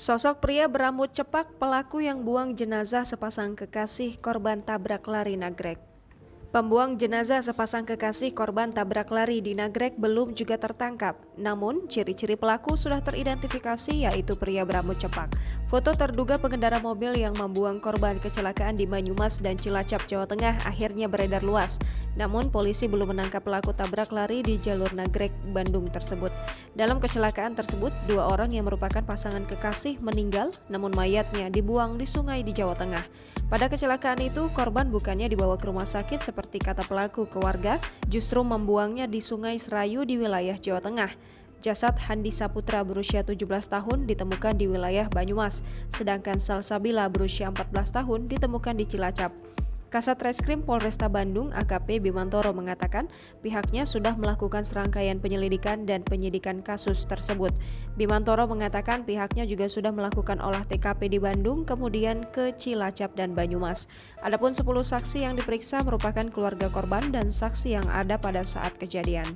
Sosok pria berambut cepak pelaku yang buang jenazah sepasang kekasih korban tabrak lari Nagrek. Pembuang jenazah sepasang kekasih korban tabrak lari di Nagrek belum juga tertangkap. Namun, ciri-ciri pelaku sudah teridentifikasi, yaitu pria berambut cepak. Foto terduga pengendara mobil yang membuang korban kecelakaan di Banyumas dan Cilacap, Jawa Tengah akhirnya beredar luas. Namun, polisi belum menangkap pelaku tabrak lari di jalur Nagrek, Bandung tersebut. Dalam kecelakaan tersebut, 2 orang yang merupakan pasangan kekasih meninggal, namun mayatnya dibuang di sungai di Jawa Tengah. Pada kecelakaan itu, korban bukannya dibawa ke rumah sakit seperti kata pelaku ke warga, justru membuangnya di Sungai Serayu di wilayah Jawa Tengah. Jasad Handi Saputra berusia 17 tahun ditemukan di wilayah Banyumas, sedangkan Salsabila berusia 14 tahun ditemukan di Cilacap. Kasat Reskrim Polresta Bandung AKP Bimantoro mengatakan pihaknya sudah melakukan serangkaian penyelidikan dan penyidikan kasus tersebut. Bimantoro mengatakan pihaknya juga sudah melakukan olah TKP di Bandung kemudian ke Cilacap dan Banyumas. Adapun 10 saksi yang diperiksa merupakan keluarga korban dan saksi yang ada pada saat kejadian.